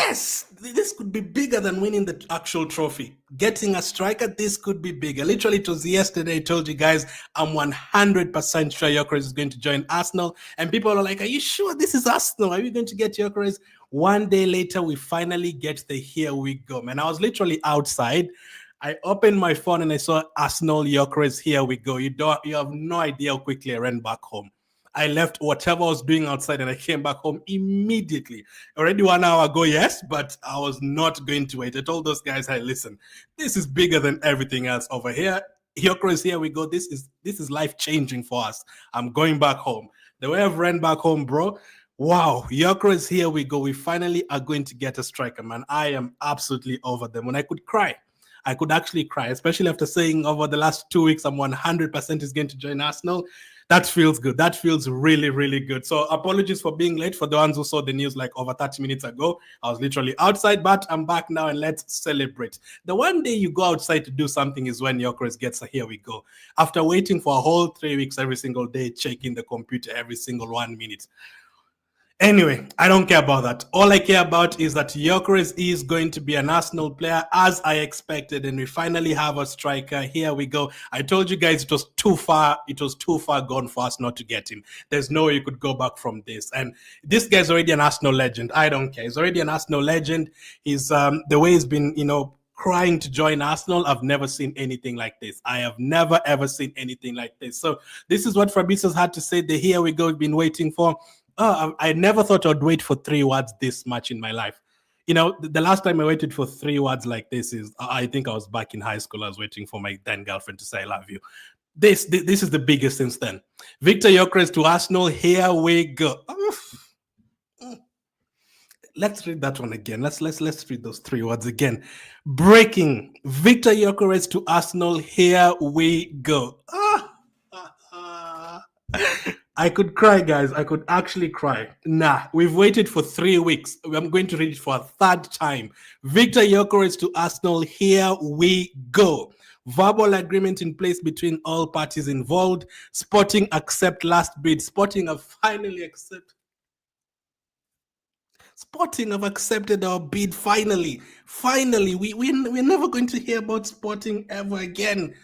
Yes, this could be bigger than winning the actual trophy. Getting a striker, this could be bigger. Literally, it was yesterday I told you guys I'm 100% sure Gyokeres is going to join Arsenal. And people are like, are you sure this is Arsenal? Are you going to get Gyokeres? One day later, we finally get the here we go. Man, I was literally outside. I opened my phone and I saw Arsenal Gyokeres, here we go. You have no idea how quickly I ran back home. I left whatever I was doing outside and I came back home immediately. Already 1 hour ago, yes, but I was not going to wait. I told those guys, hey, listen, this is bigger than everything else over here. Gyokeres, here we go. This is life-changing for us. I'm going back home. The way I've ran back home, bro, wow, Gyokeres, here we go. We finally are going to get a striker, man. I am absolutely over them. When I could cry, I could actually cry, especially after saying over the last 2 weeks, I'm 100% is going to join Arsenal. That feels good. That feels really, really good. So apologies for being late for the ones who saw the news like over 30 minutes ago. I was literally outside, but I'm back now and let's celebrate. The one day you go outside to do something is when Gyokeres gets a here we go. After waiting for a whole 3 weeks every single day, checking the computer every single 1 minute. Anyway, I don't care about that. All I care about is that Gyokeres is going to be an Arsenal player as I expected, and we finally have a striker. Here we go. I told you guys it was too far. It was too far gone for us not to get him. There's no way you could go back from this. And this guy's already an Arsenal legend. I don't care. He's already an Arsenal legend. He's the way he's been, crying to join Arsenal. I've never seen anything like this. I have never, ever seen anything like this. So this is what Fabrizio's had to say. The here we go we've been waiting for. I never thought I'd wait for 3 words this much in my life. The last time I waited for 3 words like this is, I think I was back in high school. I was waiting for my then girlfriend to say, I love you. This is the biggest since then. Viktor Gyokeres to Arsenal. Here we go. Let's read that one again. Let's read those 3 words again. Breaking. Viktor Gyokeres to Arsenal. Here we go. I could cry, guys. I could actually cry. Nah, we've waited for 3 weeks. I'm going to read it for a 3rd time. Viktor Gyokeres to Arsenal. Here we go. Verbal agreement in place between all parties involved. Sporting accept last bid. Sporting have finally accepted. Sporting have accepted our bid. Finally. We're never going to hear about Sporting ever again.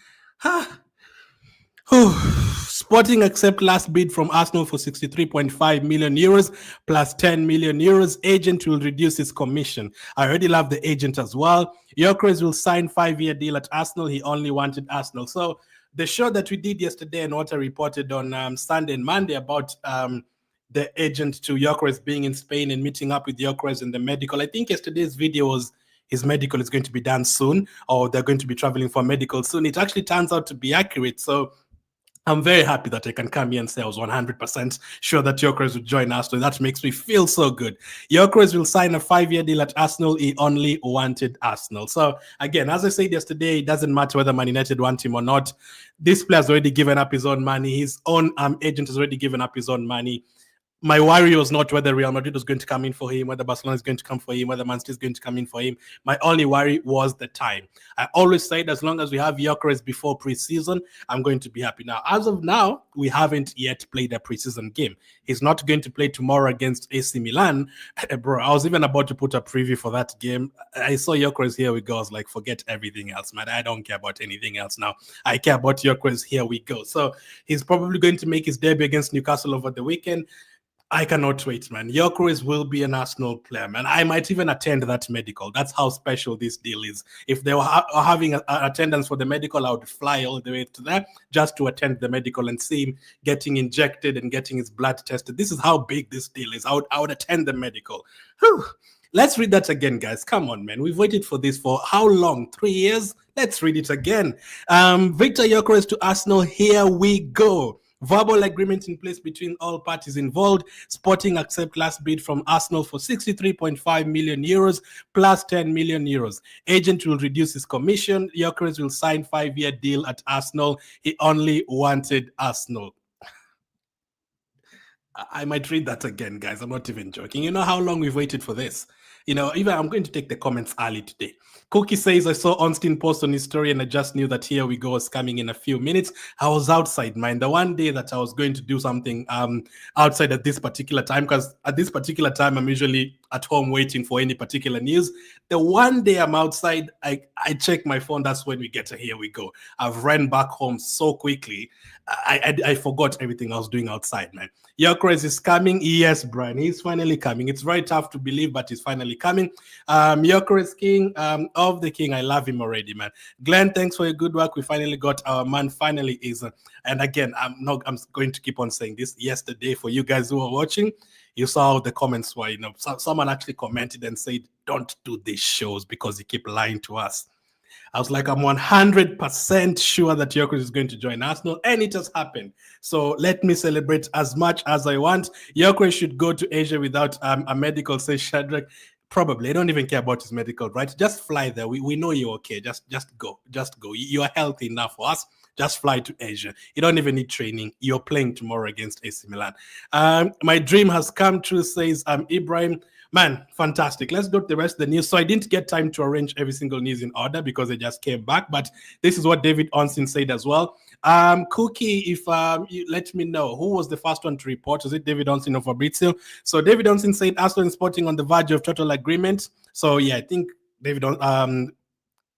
Sporting accept last bid from Arsenal for 63.5 million euros plus 10 million euros. Agent will reduce his commission. I already love the agent as well. Gyokeres will sign 5-year deal at Arsenal. He only wanted Arsenal. So the show that we did yesterday and what I reported on Sunday and Monday about the agent to Gyokeres being in Spain and meeting up with Gyokeres in the medical. I think yesterday's video was his medical is going to be done soon, or they're going to be traveling for medical soon. It actually turns out to be accurate. So I'm very happy that I can come here and say I was 100% sure that Gyokeres would join Arsenal. That makes me feel so good. Gyokeres will sign a 5-year deal at Arsenal. He only wanted Arsenal. So again, as I said yesterday, it doesn't matter whether Man United want him or not. This player's already given up his own money. His own agent has already given up his own money. My worry was not whether Real Madrid was going to come in for him, whether Barcelona is going to come for him, whether Man City is going to come in for him. My only worry was the time. I always said as long as we have Gyokeres before preseason, I'm going to be happy. Now, as of now, we haven't yet played a preseason game. He's not going to play tomorrow against AC Milan. Bro, I was even about to put a preview for that game. I saw Gyokeres, here we go. I was like, forget everything else, man. I don't care about anything else now. I care about Gyokeres, here we go. So he's probably going to make his debut against Newcastle over the weekend. I cannot wait, man. Gyokeres will be an Arsenal player, man. I might even attend that medical. That's how special this deal is. If they were having attendance for the medical, I would fly all the way to there just to attend the medical and see him getting injected and getting his blood tested. This is how big this deal is. I would attend the medical. Whew. Let's read that again, guys. Come on, man. We've waited for this for how long? 3 years? Let's read it again. Viktor Gyokeres to Arsenal. Here we go. Verbal agreement in place between all parties involved. Sporting accept last bid from Arsenal for 63.5 million euros plus 10 million euros. Agent will reduce his commission. Gyokeres will sign 5-year deal at Arsenal. He only wanted Arsenal. I might read that again, guys. I'm not even joking. You know how long we've waited for this? Even I'm going to take the comments early today. Cookie says, I saw Ornstein post on his story and I just knew that here we go was coming in a few minutes. I was outside, man. The one day that I was going to do something outside at this particular time, because at this particular time, I'm usually at home waiting for any particular news. The one day I'm outside, I check my phone. That's when we get to here we go. I've ran back home so quickly. I forgot everything I was doing outside, man. Gyokeres is coming. Yes, Brian, he's finally coming. It's very tough to believe, but he's finally coming. Gyokeres King of the King. I love him already, man. Glenn, thanks for your good work. We finally got our man. Finally is. And again, I'm going to keep on saying this. Yesterday, for you guys who are watching, you saw the comments were, someone actually commented and said, "Don't do these shows because you keep lying to us." I was like, I'm 100% sure that Gyokeres is going to join Arsenal, and it has happened. So let me celebrate as much as I want. Gyokeres should go to Asia without a medical, says Shadrach. Probably. I don't even care about his medical, right? Just fly there. We know you're okay. Just go. Just go. You are healthy enough for us. Just fly to Asia. You don't even need training. You're playing tomorrow against AC Milan. My dream has come true, says Ibrahim. Man, fantastic. Let's go to the rest of the news. So I didn't get time to arrange every single news in order because I just came back. But this is what David Onsin said as well. Cookie, if you let me know who was the first one to report. Was it David Onsin or Fabrizio? So David Onsin said Arsenal is Sporting on the verge of total agreement. So yeah, I think David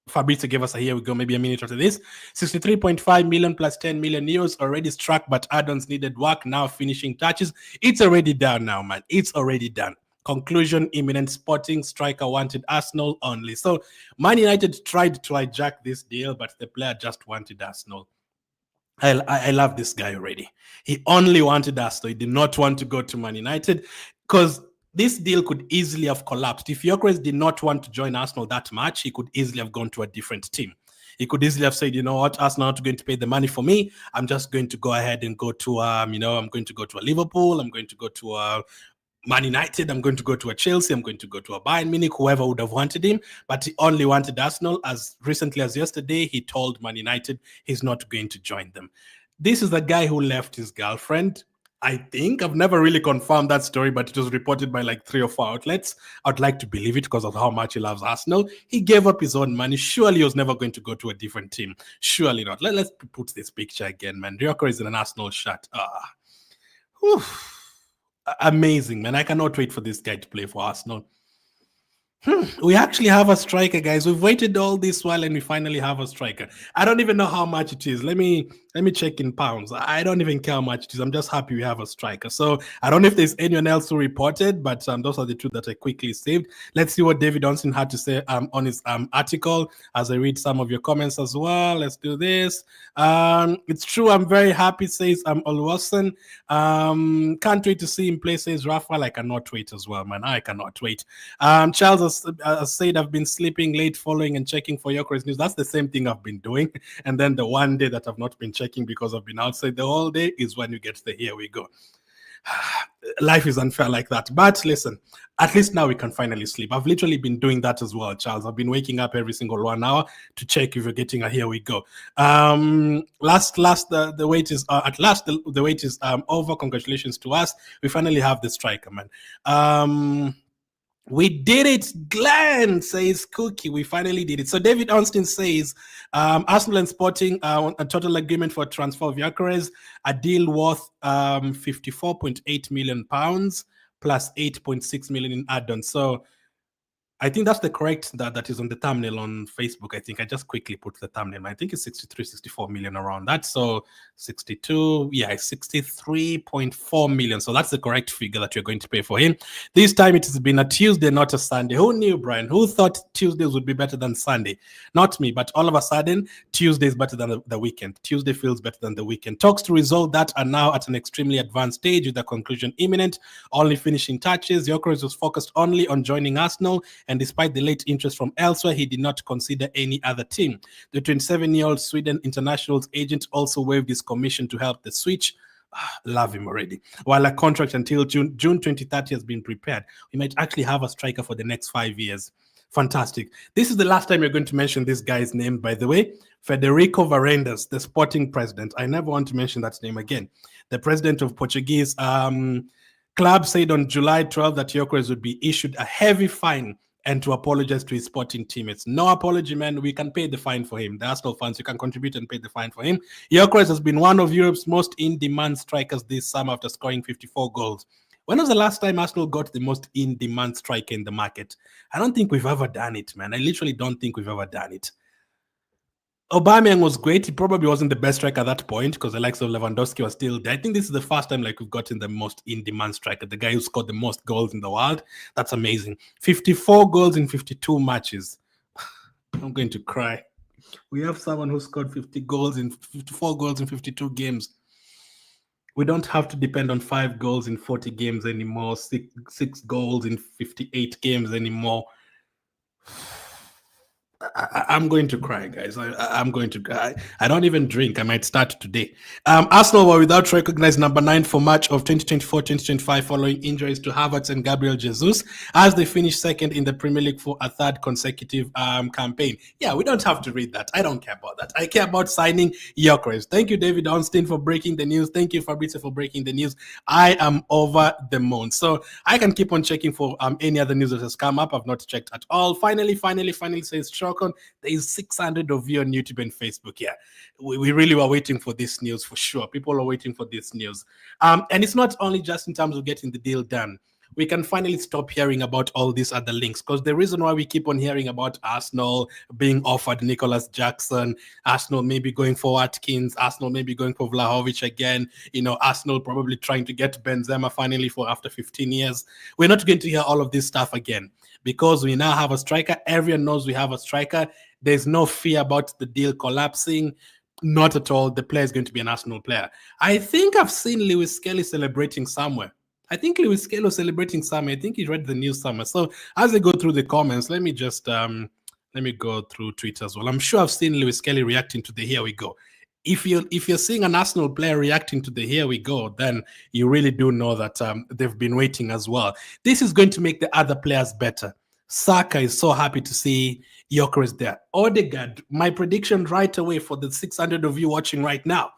Fabrizio gave us a here we go, maybe a minute after this. 63.5 million plus 10 million euros already struck, but add-ons needed work. Now finishing touches. It's already done now, man. It's already done. Conclusion imminent. Sporting striker wanted Arsenal only. So Man United tried to hijack this deal, but the player just wanted Arsenal. I love this guy already. He only wanted Arsenal. He did not want to go to Man United because this deal could easily have collapsed. If Gyokeres did not want to join Arsenal that much, he could easily have gone to a different team. He could easily have said, you know what, Arsenal are not going to pay the money for me. I'm just going to go ahead and go to, I'm going to go to a Liverpool. I'm going to go to a Man United. I'm going to go to a Chelsea. I'm going to go to a Bayern Munich, whoever would have wanted him. But he only wanted Arsenal. As recently as yesterday, he told Man United he's not going to join them. This is the guy who left his girlfriend. I think I've never really confirmed that story, but it was reported by like 3 or 4 outlets. I'd like to believe it because of how much he loves Arsenal. He gave up his own money. Surely he was never going to go to a different team. Surely not. Let's put this picture again, man. Gyokeres is in an Arsenal shirt. Amazing, man. I cannot wait for this guy to play for Arsenal. We actually have a striker, guys. We've waited all this while and we finally have a striker. I don't even know how much it is. Let me check in pounds. I don't even care how much it is. I'm just happy we have a striker. So I don't know if there's anyone else who reported, but those are the two that I quickly saved. Let's see what David Onson had to say on his article as I read some of your comments as well. Let's do this. It's true. I'm very happy, says Oluwason. Can't wait to see him play, says Rafael. I cannot wait as well, man. I cannot wait. Charles said I've been sleeping late following and checking for Gyokeres news. That's the same thing I've been doing. And then the one day that I've not been checking because I've been outside the whole day is when you get the here we go. Life is unfair like that. But listen, at least now we can finally sleep. I've literally been doing that as well, Charles. I've been waking up every single 1 hour to check if you're getting a here we go. The wait is at last the wait is over. Congratulations to us. We finally have the striker, man. We did it, Glenn, says Cookie. We finally did it. So David Onstin says Arsenal and Sporting a total agreement for transfer of Gyokeres, a deal worth £54.8 million plus 8.6 million in add-ons. So I think that's the correct that is on the thumbnail on Facebook. I think I just quickly put the thumbnail. I think it's 64 million around that. So 63.4 million. So that's the correct figure that you're going to pay for him. This time it has been a Tuesday, not a Sunday. Who knew, Brian? Who thought Tuesdays would be better than Sunday? Not me, but all of a sudden, Tuesday is better than the weekend. Tuesday feels better than the weekend. Talks to resolve that are now at an extremely advanced stage with the conclusion imminent. Only finishing touches. Gyokeres was focused only on joining Arsenal, and despite the late interest from elsewhere, he did not consider any other team. The 27-year-old Sweden international's agent also waived his commission to help the switch. Love him already. While a contract until June 2030 has been prepared, we might actually have a striker for the next 5 years. Fantastic. This is the last time you're going to mention this guy's name, by the way. Federico Varandas, the Sporting president. I never want to mention that name again. The president of Portuguese club said on July 12 that Gyokeres would be issued a heavy fine and to apologize to his Sporting teammates. No apology, man. We can pay the fine for him. The Arsenal fans, you can contribute and pay the fine for him. Gyokeres has been one of Europe's most in-demand strikers this summer after scoring 54 goals. When was the last time Arsenal got the most in-demand striker in the market? I don't think we've ever done it, man. I literally don't think we've ever done it. Aubameyang was great. He probably wasn't the best striker at that point because the likes of Lewandowski was still there. I think this is the first time like we've gotten the most in-demand striker, the guy who scored the most goals in the world. That's amazing. 54 goals in 52 matches. I'm going to cry. We have someone who scored 54 goals in 52 games. We don't have to depend on 5 goals in 40 games anymore, six goals in 58 games anymore. I'm going to cry, guys. I'm going to cry. I don't even drink. I might start today. Arsenal were without recognized number 9 for March of 2024-2025 following injuries to Havertz and Gabriel Jesus as they finished second in the Premier League for a third consecutive campaign. Yeah, we don't have to read that. I don't care about that. I care about signing Gyokeres. Thank you, David Onstein, for breaking the news. Thank you, Fabrizio, for breaking the news. I am over the moon. So I can keep on checking for any other news that has come up. I've not checked at all. Finally, says Shock. There is 600 of you on YouTube and Facebook. Yeah, we really were waiting for this news for sure. People are waiting for this news. And it's not only just in terms of getting the deal done. We can finally stop hearing about all these other links because the reason why we keep on hearing about Arsenal being offered Nicholas Jackson, Arsenal maybe going for Watkins, Arsenal maybe going for Vlahovic again, Arsenal probably trying to get Benzema finally for after 15 years. We're not going to hear all of this stuff again because we now have a striker. Everyone knows we have a striker. There's no fear about the deal collapsing. Not at all. The player is going to be an Arsenal player. I think I've seen Lewis Kelly celebrating somewhere. I think Lewis Kelly was celebrating somewhere. I think he read the news somewhere. So as I go through the comments, let me just let me go through Twitter as well. I'm sure I've seen Lewis Kelly reacting to the "Here we go." If you're seeing an Arsenal player reacting to the "Here we go," then you really do know that they've been waiting as well. This is going to make the other players better. Saka is so happy to see Gyokeres there. Odegaard, my prediction right away for the 600 of you watching right now.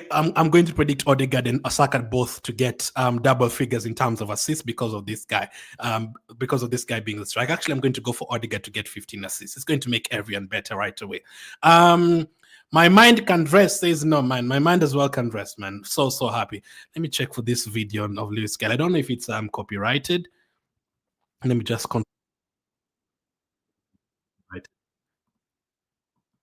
I'm going to predict Odegaard and Saka both to get double figures in terms of assists because of this guy. Because of this guy being the striker. Actually, I'm going to go for Odegaard to get 15 assists. It's going to make everyone better right away. My mind can rest, says no, man. My mind as well can rest, man. So happy. Let me check for this video of Lewis Kelly. I don't know if it's copyrighted. Let me just right.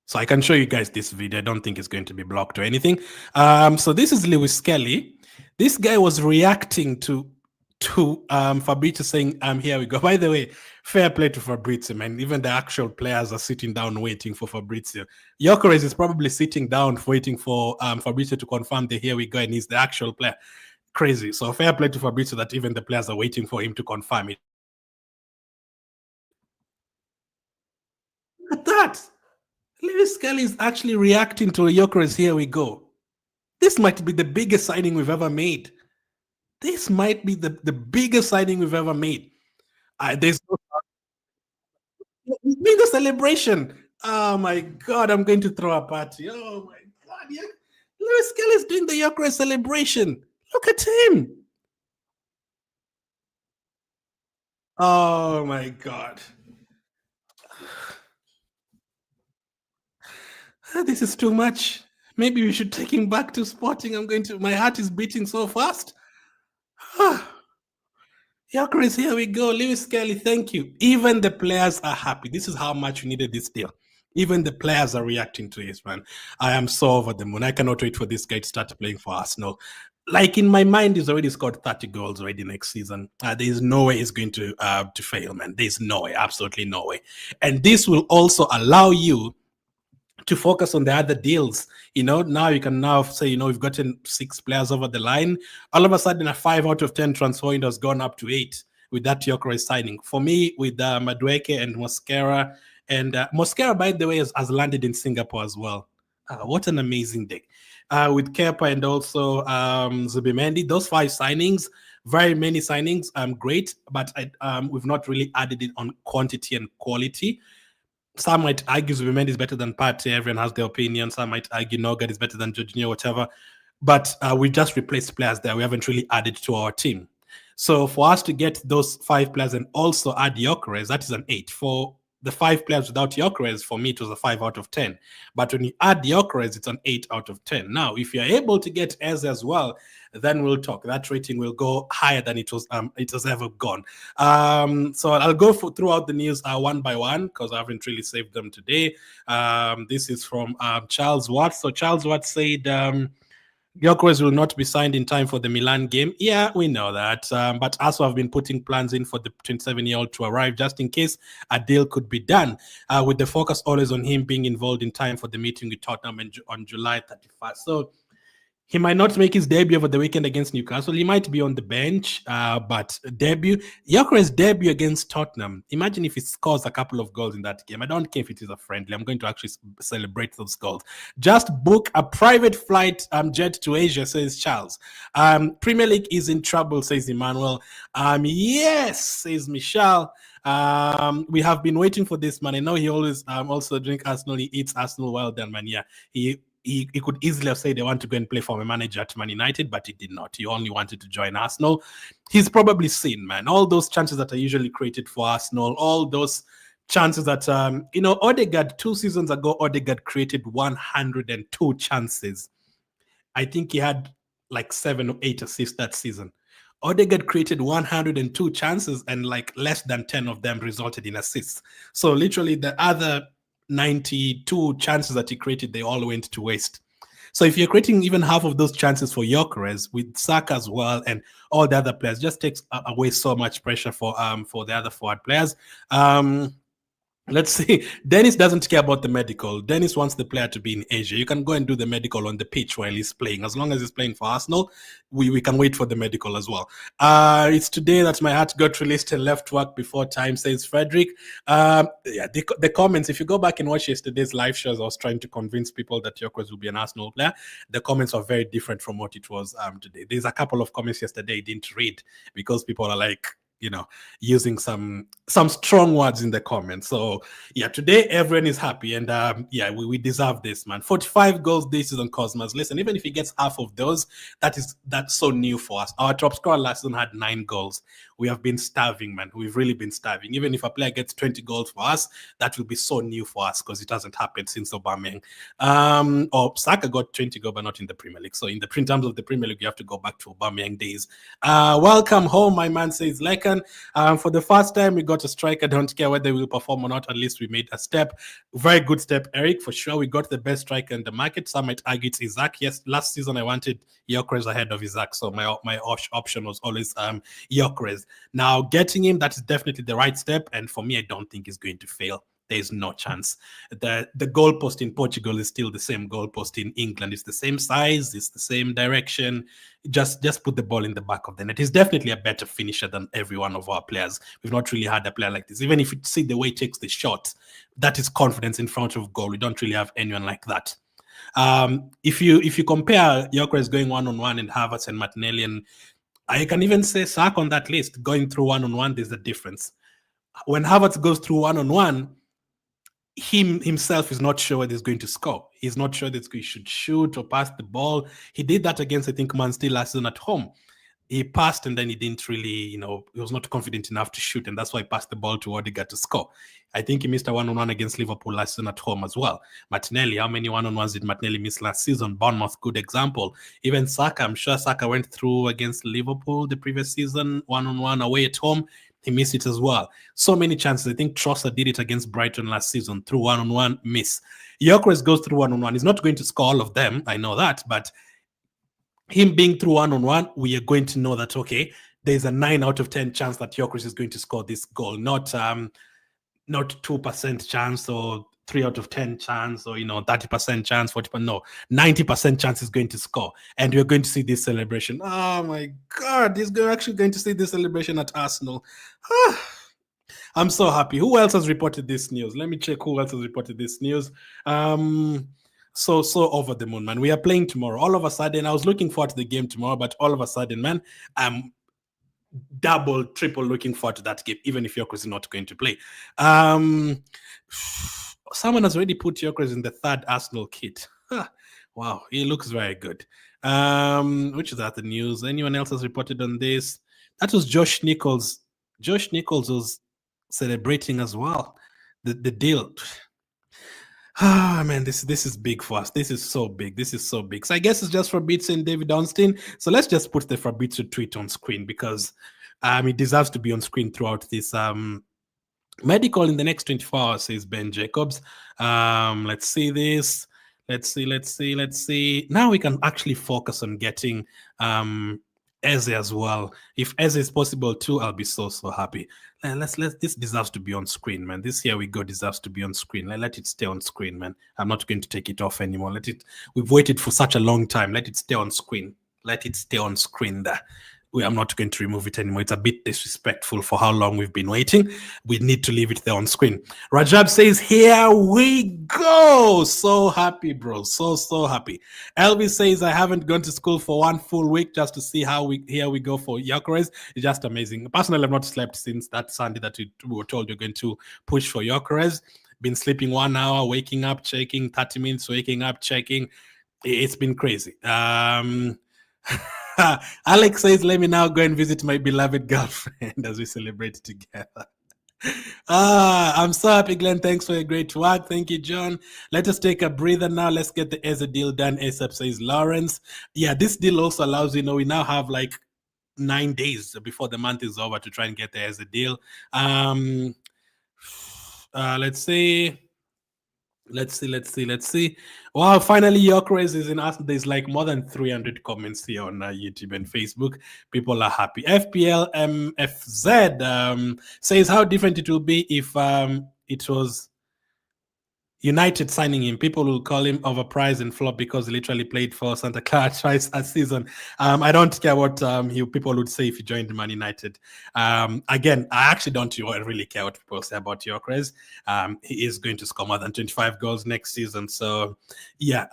So I can show you guys this video. I don't think it's going to be blocked or anything. So this is Lewis Kelly. This guy was reacting to Fabrizio saying, here we go. By the way, fair play to Fabrizio, man. Even the actual players are sitting down waiting for Fabrizio. Gyokeres is probably sitting down waiting for Fabrizio to confirm the "here we go," and he's the actual player. Crazy. So fair play to Fabrizio that even the players are waiting for him to confirm it. Look at that. Lewis Kelly is actually reacting to Gyokeres' "here we go." This might be the biggest signing we've ever made. This might be the biggest signing we've ever made. There's no it's being a celebration. Oh my God, I'm going to throw a party. Oh my God, yeah. Lewis Kelly is doing the Gyokeres celebration. Look at him. Oh my God. This is too much. Maybe we should take him back to Sporting. My heart is beating so fast. Gyokeres, here we go. Lewis Kelly, thank you. Even the players are happy. This is how much we needed this deal. Even the players are reacting to this, man. I am so over the moon. I cannot wait for this guy to start playing for Arsenal. Like in my mind, he's already scored 30 goals already next season. There's no way he's going to fail, man. There's no way, absolutely no way. And this will also allow you to focus on the other deals. Now you can now say, we've gotten 6 players over the line. All of a sudden, a 5 out of 10 transfer window has gone up to 8 with that Gyokeres signing. For me, with Madueke and Mosquera, and Mosquera, by the way, has landed in Singapore as well. What an amazing day. With Kepa and also Zubimendi, those 5 signings, very many signings, great, but we've not really added it on quantity and quality. Some might argue Zubimendi is better than Partey. Everyone has their opinion. Some might argue Nogard is better than Jorginho, whatever. But we just replaced players there. We haven't really added to our team. So for us to get those 5 players and also add Gyokeres, that is an 8. For the 5 players without Gyokeres, for me, it was a 5 out of 10. But when you add Gyokeres, it's an 8 out of 10. Now, if you're able to get Eze as well, then we'll talk. That rating will go higher than it has ever gone. So I'll go throughout the news one by one because I haven't really saved them today. This is from Charles Watts. So Charles Watts said, Gyokeres will not be signed in time for the Milan game. Yeah, we know that. But also have been putting plans in for the 27-year-old to arrive just in case a deal could be done, with the focus always on him being involved in time for the meeting with Tottenham on July 31st. So he might not make his debut over the weekend against Newcastle. He might be on the bench, but Gyokeres' debut against Tottenham. Imagine if he scores a couple of goals in that game. I don't care if it is a friendly. I'm going to actually celebrate those goals. Just book a private flight jet to Asia, says Charles. Premier League is in trouble, says Emmanuel. Yes, says Michelle. We have been waiting for this, man. I know he always also drink Arsenal. He eats Arsenal well done, man. Yeah, he could easily have said they want to go and play for a manager at Man United, but he did not. He only wanted to join Arsenal. He's probably seen, man, all those chances that are usually created for Arsenal, all those chances that, Odegaard, 2 seasons ago, Odegaard created 102 chances. I think he had like 7 or 8 assists that season. Odegaard created 102 chances and like less than 10 of them resulted in assists. So literally the other 92 chances that he created, they all went to waste. So if you're creating even half of those chances for Gyokeres with Saka as well and all the other players, just takes away so much pressure for the other forward players. Let's see. Dennis doesn't care about the medical. Dennis wants the player to be in Asia. You can go and do the medical on the pitch while he's playing. As long as he's playing for Arsenal, we can wait for the medical as well. It's today that my heart got released and left work before time, says Frederick. The comments, if you go back and watch yesterday's live shows, I was trying to convince people that Gyokeres will be an Arsenal player. The comments are very different from what it was today. There's a couple of comments yesterday I didn't read because people are like, using some strong words in the comments. So yeah, today everyone is happy, and we deserve this, man. 45 goals this season, Cosmos. Listen, even if he gets half of those, that's so new for us. Our top scorer last season had 9 goals. We have been starving, man. We've really been starving. Even if a player gets 20 goals for us, that will be so new for us because it hasn't happened since Aubameyang. Or Saka got 20 goals, but not in the Premier League. So in terms of the Premier League, you have to go back to Aubameyang days. Welcome home, my man, says Lekan. For the first time, we got a striker. Don't care whether we'll perform or not. At least we made a step. Very good step, Eric. For sure, we got the best striker in the market. Some might argue it's Isaac. Yes, last season I wanted Gyokeres ahead of Isaac, so my option was always Gyokeres. Now, getting him, that is definitely the right step. And for me, I don't think he's going to fail. There's no chance. The goalpost in Portugal is still the same goalpost in England. It's the same size. It's the same direction. Just put the ball in the back of the net. He's definitely a better finisher than every one of our players. We've not really had a player like this. Even if you see the way he takes the shot, that is confidence in front of goal. We don't really have anyone like that. If you compare Gyokeres going one-on-one and Havertz and Martinelli, and I can even say Saka on that list, going through one-on-one, there's a difference. When Havertz goes through one-on-one, himself is not sure whether he's going to score. He's not sure that he should shoot or pass the ball. He did that against, I think, Man City last season at home. He passed and then he didn't really, he was not confident enough to shoot, and that's why he passed the ball to Odegaard to score. I think he missed a one-on-one against Liverpool last season at home as well. Martinelli, how many one-on-ones did Martinelli miss last season? Bournemouth, good example. Even Saka, I'm sure Saka went through against Liverpool the previous season, one-on-one away at home. He missed it as well. So many chances. I think Trossard did it against Brighton last season, through one-on-one, miss. Gyokeres goes through one-on-one. He's not going to score all of them, I know that, but him being through one-on-one, we are going to know that, okay, there's a 9 out of 10 chance that Gyokeres is going to score this goal, not 2% chance or 3 out of 10 chance or 30% chance, 40%. No, 90% chance is going to score, and we're going to see this celebration. Oh my God, he's actually going to see this celebration at Arsenal. I'm so happy. Who else has reported this news? Let me check who else has reported this news. So over the moon, man. We are playing tomorrow. All of a sudden, I was looking forward to the game tomorrow, but all of a sudden, man, I'm double, triple looking forward to that game, even if Gyokeres is not going to play. Someone has already put Gyokeres in the 3rd Arsenal kit. Wow, he looks very good. Which is that the news? Anyone else has reported on this? That was Josh Nichols. Josh Nichols was celebrating as well. The deal. Ah man, this is big for us. This is so big. This is so big. So I guess it's just Fabrizio and David Ornstein. So let's just put the Fabrizio tweet on screen because it deserves to be on screen throughout this medical in the next 24 hours, says Ben Jacobs. Let's see this. Let's see. Now we can actually focus on getting Eze as well. If Eze is possible too, I'll be so happy. Let's this deserves to be on screen, man. This Here we go deserves to be on screen. Let it stay on screen, man. I'm not going to take it off anymore. We've waited for such a long time. Let it stay on screen. Let it stay on screen there. I'm not going to remove it anymore. It's a bit disrespectful for how long we've been waiting. We need to leave it there on screen. Rajab says, here we go. So happy, bro. So happy. Elvis says, I haven't gone to school for one full week just to see here we go for Gyokeres. It's just amazing. Personally, I've not slept since that Sunday that we were told you're going to push for Gyokeres. Been sleeping 1 hour, waking up, checking, 30 minutes, waking up, checking. It's been crazy. Alex says, let me now go and visit my beloved girlfriend as we celebrate together. I'm so happy, Glenn. Thanks for your great work. Thank you, John. Let us take a breather now. Let's get the Eze deal done ASAP, says Lawrence. Yeah, this deal also allows, we now have like 9 days before the month is over to try and get the Eze deal. Let's see. Wow, finally Gyokeres is in us. There's like more than 300 comments here on YouTube and Facebook. People are happy. FPL MFZ says how different it will be if it was United signing him. People will call him overpriced and flop because he literally played for Santa Clara twice a season. I don't care what people would say if he joined Man United. Again, I actually don't really care what people say about Gyokeres. He is going to score more than 25 goals next season. So, yeah,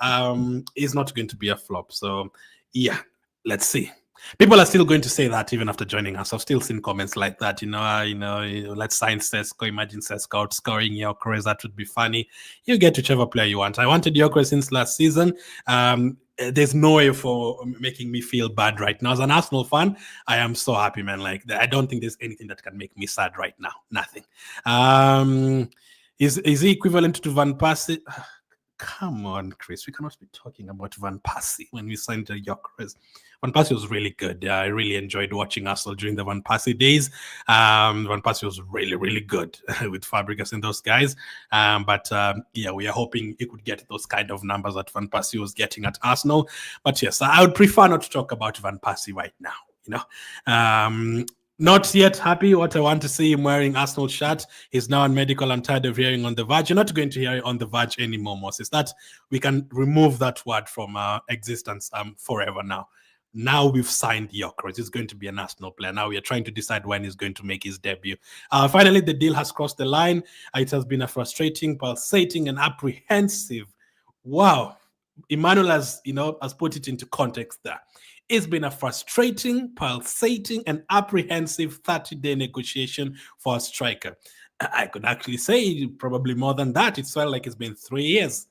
he's not going to be a flop. So, yeah, let's see. People are still going to say that even after joining us. I've still seen comments like that. Let's sign Sesko. Imagine Sesko outscoring Gyokeres. That would be funny. You get whichever player you want. I wanted Gyokeres since last season. There's no way for making me feel bad right now. As an Arsenal fan, I am so happy, man. Like, I don't think there's anything that can make me sad right now. Nothing. Is he equivalent to Van Persie? Come on, Chris. We cannot be talking about Van Persie when we signed Gyokeres. Van Persie was really good. I really enjoyed watching Arsenal during the Van Persie days. Van Persie was really, really good with Fabregas and those guys. But we are hoping he could get those kind of numbers that Van Persie was getting at Arsenal. But yes, I would prefer not to talk about Van Persie right now. Not yet happy. What I want to see him wearing Arsenal shirt. He's now on medical. I'm tired of hearing on the verge. You're not going to hear it on the verge anymore, Moses. That we can remove that word from existence forever now. Now we've signed Gyokeres. He's going to be an Arsenal player. Now we are trying to decide when he's going to make his debut. Finally, the deal has crossed the line. It has been a frustrating, pulsating, and apprehensive. Wow. Emmanuel has put it into context there. It's been a frustrating, pulsating, and apprehensive 30-day negotiation for a striker. I could actually say probably more than that. It felt like it's been 3 years.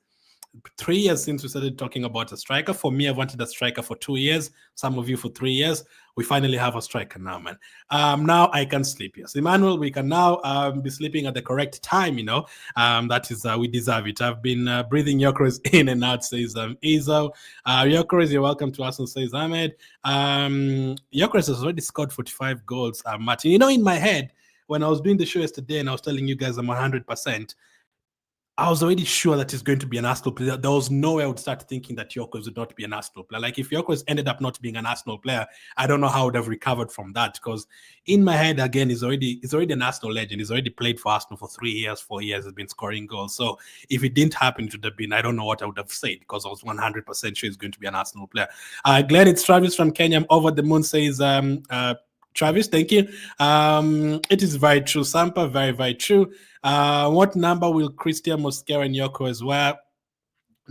3 years since we started talking about a striker. For me, I wanted a striker for 2 years. Some of you for 3 years. We finally have a striker now, man. Now I can sleep. Yes, Emmanuel, we can now be sleeping at the correct time. That is we deserve it. I've been breathing Gyokeres in and out. Says Izo. Gyokeres, you're welcome to Arsenal. Says Ahmed. Gyokeres has already scored 45 goals. Martin, in my head when I was doing the show yesterday and I was telling you guys I'm 100%. I was already sure that he's going to be an Arsenal player. There was no way I would start thinking that Gyokeres would not be an Arsenal player. Like, if Gyokeres ended up not being an Arsenal player, I don't know how I would have recovered from that. Because in my head, again, he's already an Arsenal legend. He's already played for Arsenal for 3 years, 4 years. He's been scoring goals. So if it didn't happen, it would have been, I don't know what I would have said, because I was 100% sure he's going to be an Arsenal player. Glenn, it's Travis from Kenya. I'm over the moon, says Travis, thank you. It is very true, Sampa, very, very true. What number will Christian Mosquera and Gyokeres wear?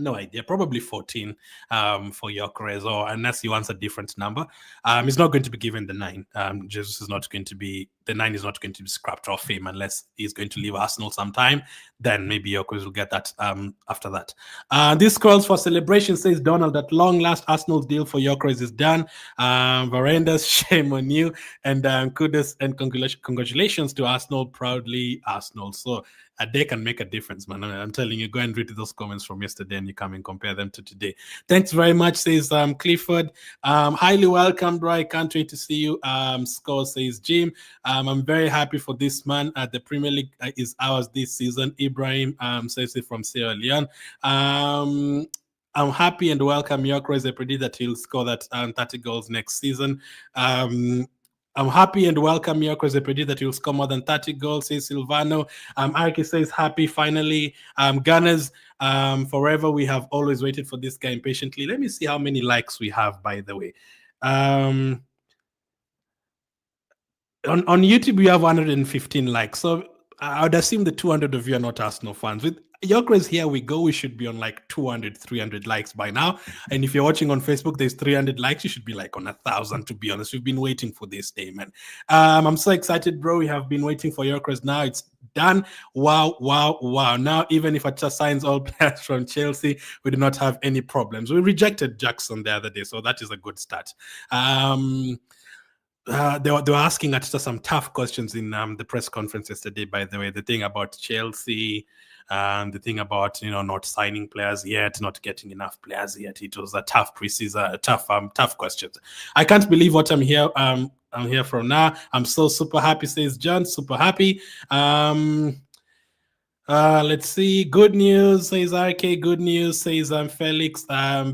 No idea. Probably 14 for Gyokeres, or unless he wants a different number. He's not going to be given the 9. Jesus is not going to be, the 9 is not going to be scrapped off him unless he's going to leave Arsenal sometime. Then maybe Gyokeres will get that after that. This calls for celebration, says Donald. At long last, Arsenal's deal for Gyokeres is done. Varandas, shame on you. And kudos and congratulations to Arsenal. Proudly Arsenal. So a day can make a difference, man. I'm telling you, go and read those comments from yesterday and you come and compare them to today. Thanks very much, says Clifford. Highly welcome, bro. I can't wait to see you. Score, says Jim. I'm very happy for this man. The Premier League is ours this season. Ibrahim says it from Sierra Leone. I'm happy and welcome Gyokeres. I predict that he'll score that 30 goals next season. I'm happy and welcome Gyokeres. I predict that he'll score more than 30 goals, says Silvano. Arki says happy finally. Gunners, forever we have always waited for this guy impatiently. Let me see how many likes we have, by the way. On YouTube, we have 115 likes. So I would assume the 200 of you are not Arsenal fans. With Gyokeres, here we go. We should be on like 200, 300 likes by now. And if you're watching on Facebook, there's 300 likes. You should be like on 1,000, to be honest. We've been waiting for this day, man. I'm so excited, bro. We have been waiting for Gyokeres now. It's done. Wow, wow, wow. Now, even if Acha signs all players from Chelsea, we do not have any problems. We rejected Jackson the other day, so that is a good start. They were asking Ateta some tough questions in the press conference yesterday, by the way. The thing about Chelsea, the thing about not signing players yet, not getting enough players yet. It was a tough preseason, tough questions. I can't believe what I'm here. I'm here from now. I'm so super happy, says John. Super happy. Let's see. Good news, says RK. Good news, says Felix.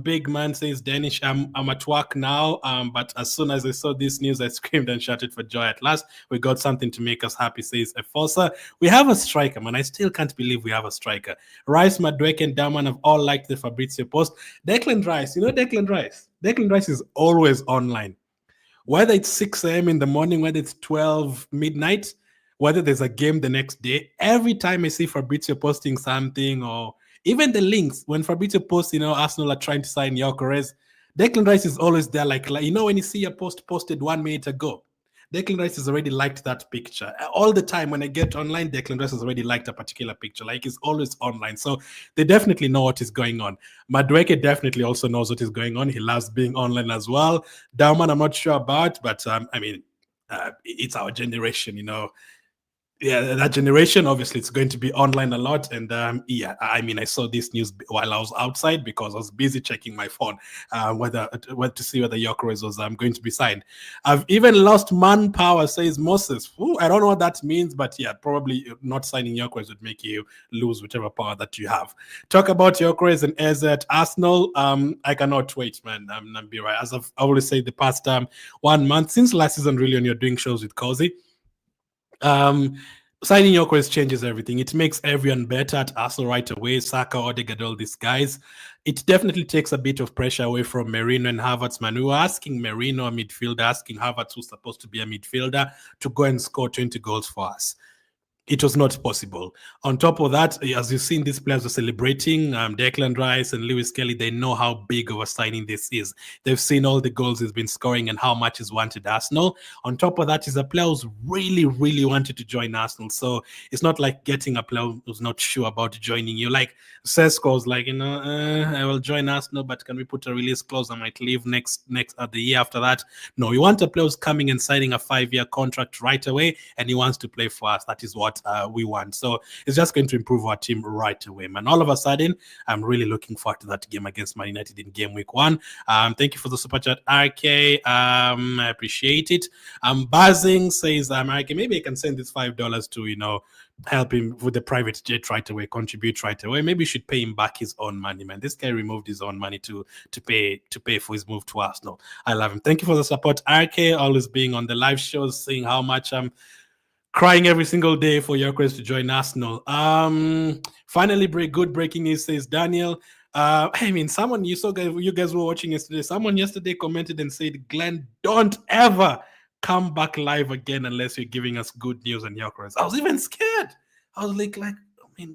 Big man, says Danish. I'm at work now. But as soon as I saw this news, I screamed and shouted for joy. At last, we got something to make us happy, says Efosa. We have a striker, man. I still can't believe we have a striker. Rice, Madueke, and Daman have all liked the Fabrizio post. Declan Rice, Declan Rice. Declan Rice is always online. Whether it's 6 a.m. in the morning, whether it's 12 midnight, whether there's a game the next day, every time I see Fabrizio posting something, or even the links, when Fabrizio posts, Arsenal are trying to sign Gyokeres, Declan Rice is always there. Like when you see a post posted 1 minute ago, Declan Rice has already liked that picture. All the time when I get online, Declan Rice has already liked a particular picture. Like, he's always online. So they definitely know what is going on. Madueke definitely also knows what is going on. He loves being online as well. Dauman, I'm not sure about, but it's our generation, Yeah, that generation, obviously, it's going to be online a lot. And I saw this news while I was outside because I was busy checking my phone whether to see whether Gyokeres was going to be signed. I've even lost manpower, says Moses. Ooh, I don't know what that means, but yeah, probably not signing Gyokeres would make you lose whichever power that you have. Talk about Gyokeres and Eze at Arsenal. I cannot wait, man. I'm be right. As I've always said the past 1 month, since last season, really, when you're doing shows with Cozy, signing Gyokeres changes everything. It makes everyone better at Arsenal right away. Saka, Odegaard, all these guys. It definitely takes a bit of pressure away from Merino and Havertz. Man, we were asking Merino, a midfielder, asking Havertz, who's supposed to be a midfielder, to go and score 20 goals for us. It was not possible. On top of that, as you've seen, these players are celebrating. Declan Rice and Lewis Kelly, they know how big of a signing this is. They've seen all the goals he's been scoring and how much he's wanted Arsenal. On top of that, he's a player who's really, really wanted to join Arsenal. So it's not like getting a player who's not sure about joining you. Like Sesko's like, I will join Arsenal, but can we put a release clause? I might leave next the year after that. No, you want a player who's coming and signing a 5-year contract right away, and he wants to play for us. That is what we want. So it's just going to improve our team right away, man. All of a sudden, I'm really looking forward to that game against Man United in game week 1. Thank you for the super chat, RK. I appreciate it. Buzzing says, RK, maybe I can send this $5 to, help him with the private jet right away, contribute right away. Maybe you should pay him back his own money, man. This guy removed his own money to pay for his move to Arsenal. I love him. Thank you for the support, RK, always being on the live shows, saying how much I'm crying every single day for Gyokeres to join Arsenal. Finally, good breaking news, says Daniel. Someone you guys were watching yesterday. Someone yesterday commented and said, Glenn, don't ever come back live again unless you're giving us good news on Gyokeres. I was even scared. I was like,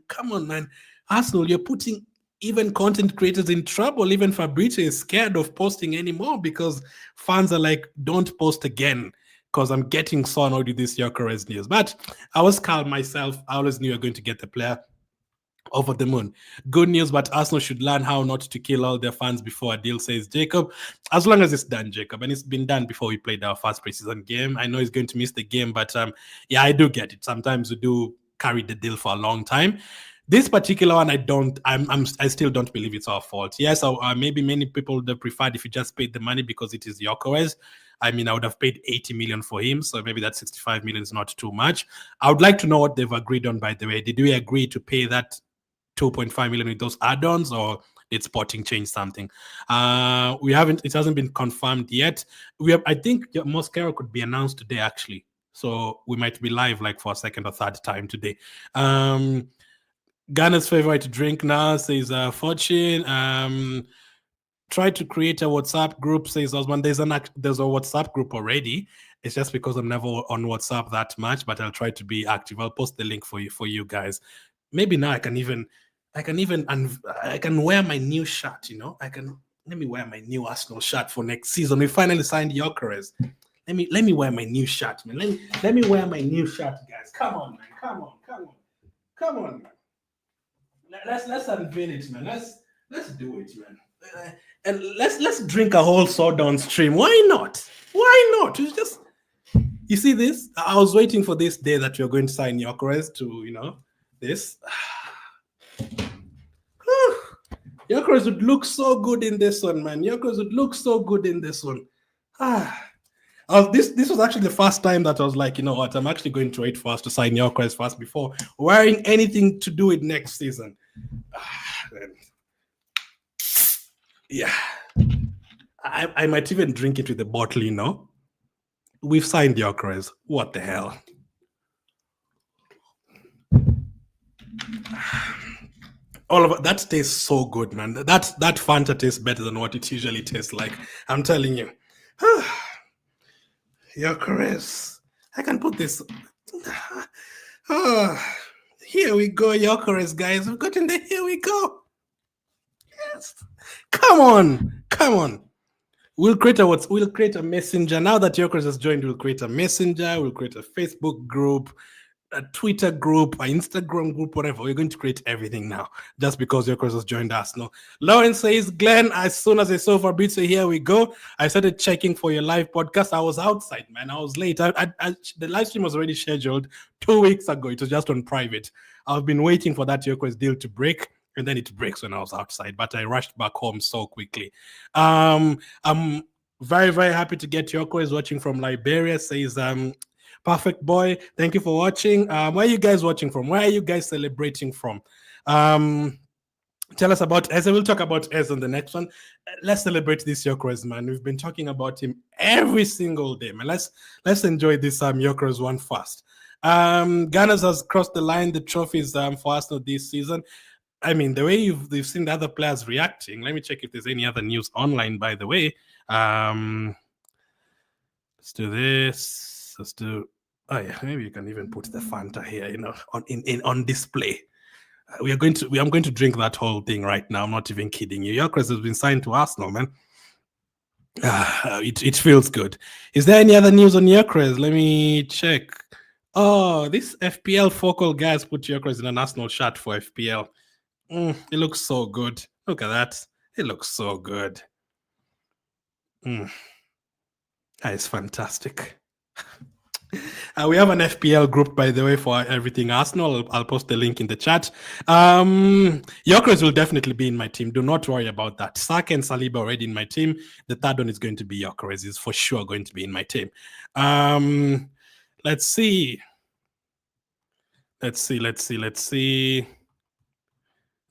come on, man. Arsenal, you're putting even content creators in trouble. Even Fabrizio is scared of posting anymore because fans are like, don't post again, because I'm getting so annoyed with this Gyokeres news. But I was calm myself. I always knew you were going to get the player over the moon. Good news, but Arsenal should learn how not to kill all their fans before a deal, says Jacob. As long as it's done, Jacob, and it's been done before we played our first preseason game. I know he's going to miss the game, but I do get it. Sometimes we do carried the deal for a long time. This particular one, I still don't believe it's our fault. Yes, maybe many people would have preferred if you just paid the money because it is Gyokeres. I mean, I would have paid 80 million for him, so maybe that 65 million is not too much. I would like to know what they've agreed on, by the way. Did we agree to pay that 2.5 million with those add-ons, or did Sporting change something? It hasn't been confirmed yet. I think Mosquera could be announced today, actually. So we might be live like for a second or third time today. Ghana's favorite drink now, says Fortune. Try to create a WhatsApp group, says Osman. There's a WhatsApp group already. It's just because I'm never on WhatsApp that much, but I'll try to be active. I'll post the link for you guys. Maybe now I can wear my new shirt. Let me wear my new Arsenal shirt for next season. We finally signed Gyokeres. Let me wear my new shirt, man. Let me wear my new shirt, guys. Come on, man. Come on, man. Let's unveil it, man. Let's do it, man. And let's drink a whole soda on stream. Why not? It's just, you see this? I was waiting for this day that you're going to sign Gyokeres to, this. Gyokeres would look so good in this one, man. Gyokeres would look so good in this one. This was actually the first time that I was like, you know what? I'm actually going to wait for us to sign Gyokeres first before wearing anything to do with next season. Yeah. I might even drink it with a bottle, We've signed Gyokeres. What the hell? All of it, that tastes so good, man. That Fanta tastes better than what it usually tastes like. I'm telling you. Gyokeres. I can put this. Here we go, Gyokeres, guys. We've gotten there. Here we go. Yes. Come on. We'll create a messenger. Now that Gyokeres has joined, we'll create a messenger, we'll create a Facebook group, a Twitter group, an Instagram group, whatever. We're going to create everything now just because Gyokeres has joined us. No. Lauren says, Glenn, as soon as I saw Fabrizio, here we go. I started checking for your live podcast. I was outside, man. I was late. The live stream was already scheduled 2 weeks ago. It was just on private. I've been waiting for that Gyokeres deal to break. And then it breaks when I was outside, but I rushed back home so quickly. I'm very, very happy to get Gyokeres watching from Liberia. Says, perfect boy. Thank you for watching. Where are you guys watching from? Where are you guys celebrating from? Tell us about Ez. We'll talk about Ez on the next one. Let's celebrate this Gyokeres, man. We've been talking about him every single day, man. Let's enjoy this Gyokeres one first. Ghana has crossed the line. The trophies for Arsenal this season. I mean, the way you've seen the other players reacting. Let me check if there's any other news online, by the way. Let's do this. Oh yeah, maybe you can even put the Fanta here, on display. I'm going to drink that whole thing right now. I'm not even kidding you. Gyokeres has been signed to Arsenal, man. It feels good. Is there any other news on Gyokeres? Let me check. Oh, this FPL focal guys put Gyokeres in an Arsenal shirt for FPL. It looks so good. Look at that. It looks so good. That is fantastic. We have an FPL group, by the way, for Everything Arsenal. I'll post the link in the chat. Gyokeres will definitely be in my team. Do not worry about that. Saka and Saliba already in my team. The third one is going to be Gyokeres. Is for sure going to be in my team. Let's see.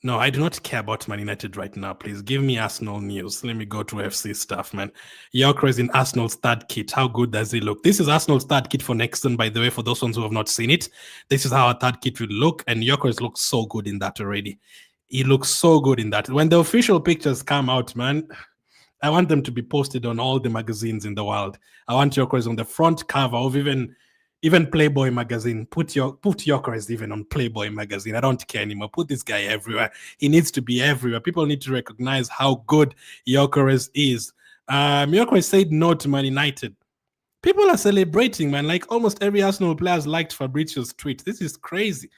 No, I do not care about Man United right now. Please give me Arsenal news. Let me go to FC stuff, man. Gyokeres in Arsenal's third kit. How good does it look? This is Arsenal's third kit for next season, by the way, for those ones who have not seen it. This is how our third kit will look, and Gyokeres looks so good in that already. He looks so good in that. When the official pictures come out, man, I want them to be posted on all the magazines in the world. I want Gyokeres on the front cover of even Playboy magazine. Put Gyokeres even on Playboy magazine. I don't care anymore. Put this guy everywhere. He needs to be everywhere. People need to recognize how good Gyokeres is. Gyokeres said no to Man United. People are celebrating, man. Like almost every Arsenal player has liked Fabrizio's tweet. This is crazy.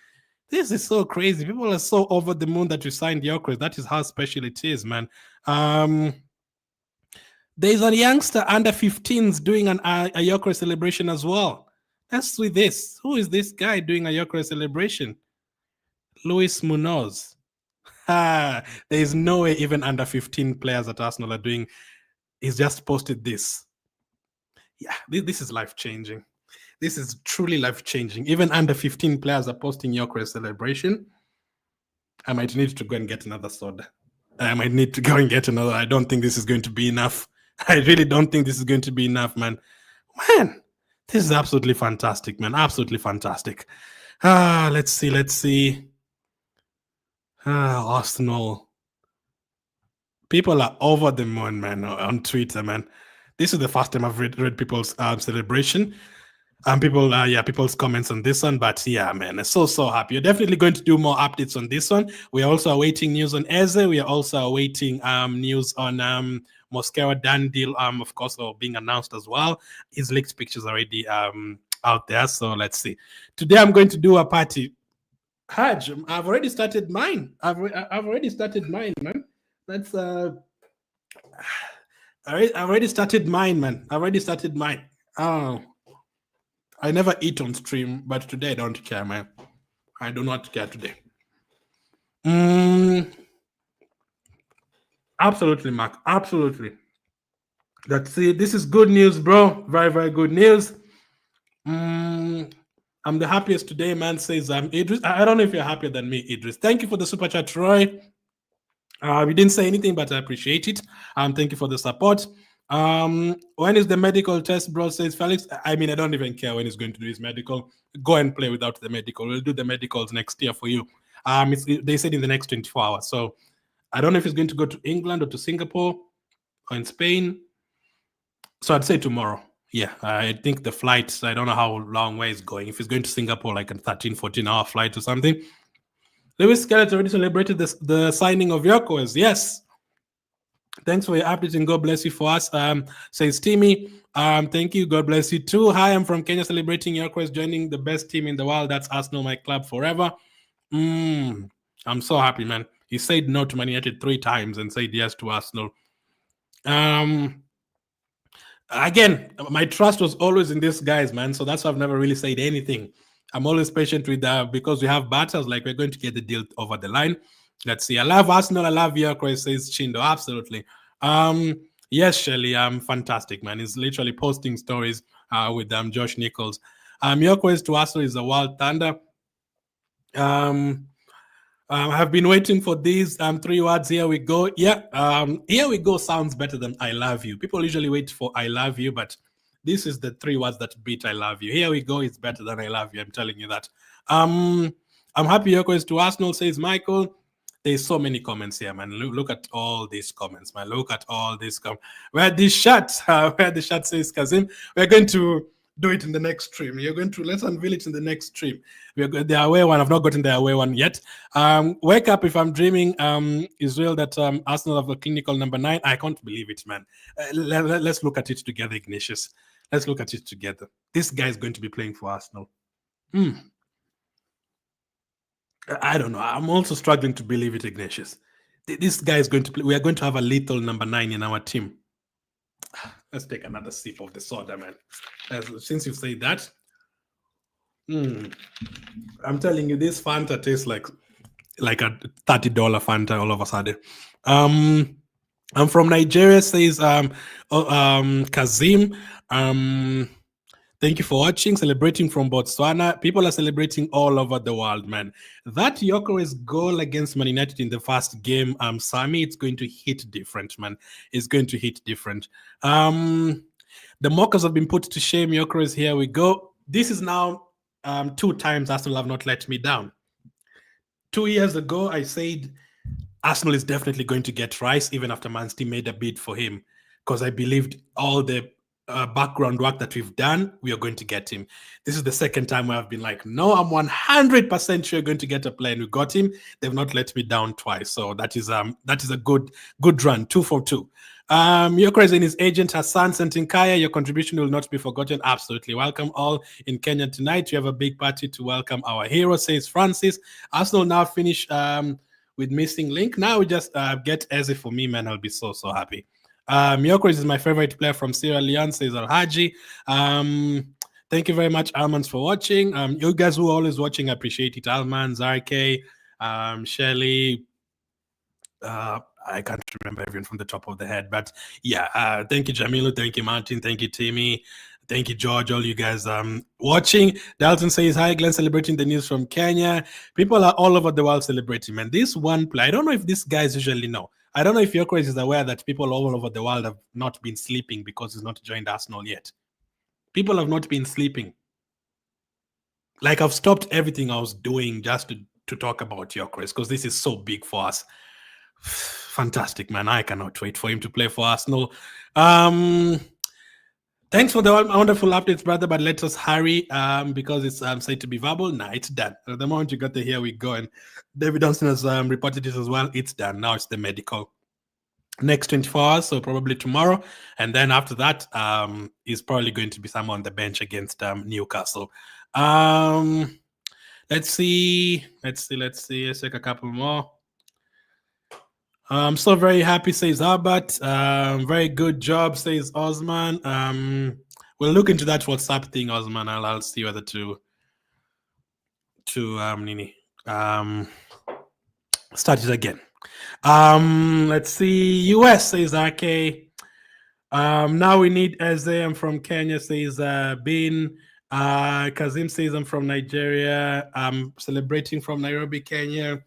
This is so crazy. People are so over the moon that you signed Gyokeres. That is how special it is, man. There's a youngster under 15s doing a Gyokeres celebration as well. Let's see this. Who is this guy doing a Gyökeres celebration? Luis Munoz. There is no way even under 15 players at Arsenal are doing. He's just posted this. Yeah, this is life changing. This is truly life changing. Even under 15 players are posting Gyökeres celebration. I might need to go and get another soda. I might need to go and get another. I don't think this is going to be enough. I really don't think this is going to be enough, man. Man, this is absolutely fantastic, man. Absolutely fantastic. Let's see. Arsenal. People are over the moon, man, on Twitter, man. This is the first time I've read people's celebration. People's comments on this one, but yeah, man, so happy. You're definitely going to do more updates on this one. We are also awaiting news on Eze. We are also awaiting news on Mosquera done deal, of course, being announced as well. His leaked pictures already out there, so let's see. Today I'm going to do a party. Haj, I've already started mine. I've already started mine, man. That's I've already started mine, man. I've already started mine. Oh. I never eat on stream, but today I don't care, man. I do not care today. Absolutely, Mark. Absolutely. Let's see. This is good news, bro. Very, very good news. I'm the happiest today, man, says Idris. I don't know if you're happier than me, Idris. Thank you for the super chat, Troy. You didn't say anything, but I appreciate it. Thank you for the support. When is the medical test, bro? Says Felix. I mean, I don't even care when he's going to do his medical. Go and play without the medical. We'll do the medicals next year for you. They said in the next 24 hours. So I don't know if he's going to go to England or to Singapore or in Spain. So I'd say tomorrow. Yeah, I think the flight, I don't know how long way it's going. If he's going to Singapore, like a 13, 14-hour flight or something. Lewis Skelet already celebrated the signing of Gyokeres. Yes. Thanks for your update and God bless you for us. Says Timmy. Thank you. God bless you too. Hi, I'm from Kenya celebrating Gyokeres joining the best team in the world. That's Arsenal, my club forever. I'm so happy, man. He said no to Man United 3 times and said yes to Arsenal. Again, my trust was always in these guys, man. So that's why I've never really said anything. I'm always patient with because we have battles, like we're going to get the deal over the line. Let's see. I love Arsenal. I love Gyokeres, says Chindo. Absolutely. Yes, Shelly. Fantastic, man. He's literally posting stories with Josh Nichols. Gyokeres to Arsenal is a wild thunder. I have been waiting for these 3 words. Here we go. Yeah. Here we go sounds better than I love you. People usually wait for I love you, but this is the 3 words that beat I love you. Here we go. It's better than I love you. I'm telling you that. I'm happy Gyokeres to Arsenal, says Michael. There's so many comments here, man. Look at all these comments, man. Look at all these comments. Where the chat says Kazim, we're going to do it in the next stream. Let's unveil it in the next stream. The away one, I've not gotten the away one yet. Wake up if I'm dreaming. Israel that Arsenal have a clinical number 9. I can't believe it, man. Let's look at it together, Ignatius. Let's look at it together. This guy is going to be playing for Arsenal. I don't know. I'm also struggling to believe it, Ignatius. This guy is going to play. We are going to have a lethal number 9 in our team. Let's take another sip of the soda, man. Since you say that, I'm telling you, this Fanta tastes like a $30 Fanta all of a sudden. I'm from Nigeria, says Kazim. Thank you for watching. Celebrating from Botswana. People are celebrating all over the world, man. That Gyokeres goal against Man United in the first game, Sami, it's going to hit different, man. It's going to hit different. The mockers have been put to shame. Gyokeres, here we go. This is now 2 times Arsenal have not let me down. 2 years ago, I said Arsenal is definitely going to get Rice, even after Man City made a bid for him, because I believed all the background work that we've done, we are going to get him. This is the second time where I've been like, no, I'm 100% sure going to get a player, and we got him. They've not let me down twice, so that is a good run. 2 for 2. Gyokeres and his agent Hassan Sentinkaya, your contribution will not be forgotten. Absolutely. Welcome all in Kenya tonight. We have a big party to welcome our hero, says Francis. Arsenal now finish with missing link. Now we just get Eze for me, man. I'll be so happy. Gyokeres is my favorite player from Sierra Leone, says Alhaji. Thank you very much, Almans, for watching. You guys who are always watching, I appreciate it. Almans, RK, Shelly, I can't remember everyone from the top of the head, but yeah, thank you, Jamilu, thank you, Martin, thank you, Timmy, thank you, George, all you guys watching. Dalton says, hi, Glenn, celebrating the news from Kenya. People are all over the world celebrating, man. This one play, I don't know if these guys usually know. I don't know if Gyokeres is aware that people all over the world have not been sleeping because he's not joined Arsenal yet. People have not been sleeping. Like, I've stopped everything I was doing just to talk about Gyokeres because this is so big for us. Fantastic, man. I cannot wait for him to play for Arsenal. Thanks for the wonderful updates, brother, but let us hurry because it's said to be verbal. Nah, it's done. The moment you got the here we go, and David Johnson has reported it as well. It's done. Now it's the medical. Next 24 hours, so probably tomorrow. And then after that, is probably going to be someone on the bench against Newcastle. Let's see. Let's take a couple more. I'm so very happy, says Albert. Very good job, says Osman. We'll look into that WhatsApp thing, Osman. I'll see whether to start it again. Let's see. US, says RK. Now we need Eze. I'm from Kenya, says Bin. Kazim says I'm from Nigeria. I'm celebrating from Nairobi, Kenya.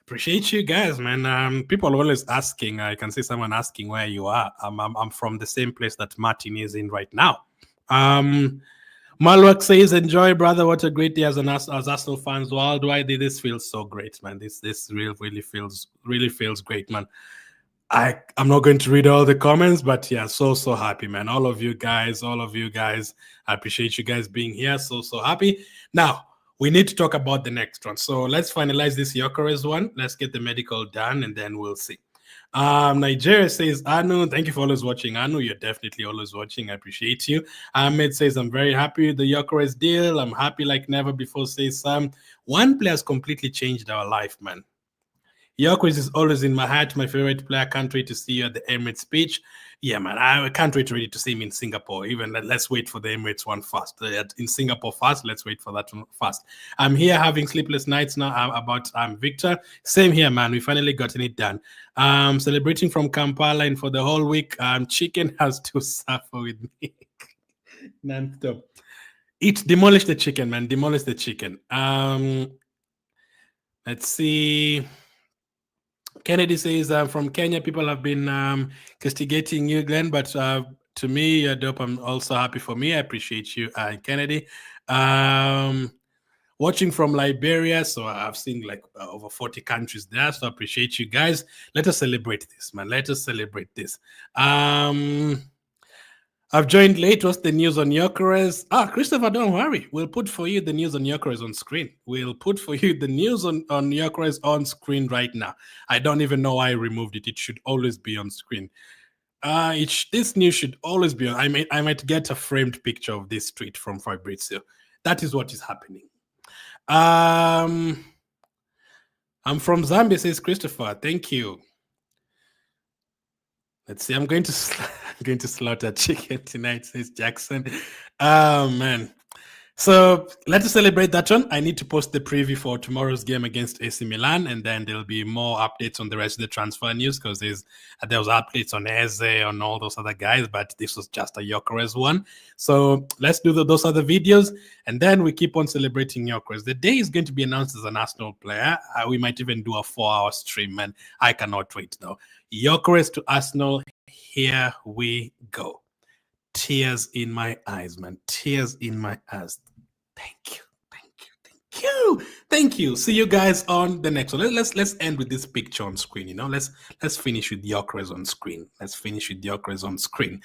Appreciate you guys, man. People are always asking. I can see someone asking where you are. I'm from the same place that Martin is in right now. Malwak says, enjoy, brother. What a great day as Arsenal fans worldwide. This feels so great, man. This really feels great, man. I'm not going to read all the comments, but yeah, so happy, man. All of you guys, I appreciate you guys being here. So happy. Now, we need to talk about the next one. So let's finalize this Gyokeres one. Let's get the medical done, and then we'll see. Nigeria says, Anu, thank you for always watching. Anu, you're definitely always watching. I appreciate you. Ahmed says, I'm very happy with the Gyokeres deal. I'm happy like never before, says Sam. One player has completely changed our life, man. Gyokeres is always in my heart, my favorite player. Can't wait to see you at the Emirates speech. Yeah, man, I can't wait really to see him in Singapore. Even let's wait for the Emirates one first. In Singapore first, let's wait for that one first. I'm here having sleepless nights now about Viktor. Same here, man. We finally gotten it done. Celebrating from Kampala, and for the whole week, chicken has to suffer with me. Non-stop. Demolish the chicken, man. Demolish the chicken. Let's see. Kennedy says, from Kenya, people have been castigating you, Glenn, but to me, you're dope. I'm also happy for me. I appreciate you, Kennedy. Watching from Liberia, so I've seen like over 40 countries there, so I appreciate you guys. Let us celebrate this, man. Let us celebrate this. I've joined late. What's the news on Gyokeres? Christopher, don't worry. We'll put for you the news on Gyokeres on screen. We'll put for you the news on Gyokeres on screen right now. I don't even know why I removed it. It should always be on screen. This news should always be on. I might get a framed picture of this tweet from Fabrizio. That is what is happening. I'm from Zambia, says Christopher. Thank you. Let's see. I'm going to slaughter chicken tonight, says Jackson. Oh, man. So let us celebrate that one. I need to post the preview for tomorrow's game against AC Milan, and then there'll be more updates on the rest of the transfer news because there was updates on Eze, on all those other guys, but this was just a Gyokeres one. So let's do those other videos, and then we keep on celebrating Gyokeres. The day is going to be announced as an Arsenal player. We might even do a 4-hour stream, man. I cannot wait though. Gyokeres to Arsenal. Here we go. Tears in my eyes, man. Tears in my eyes. Thank you. See you guys on the next one. Let's end with this picture on screen. Let's finish with Gyokeres on screen.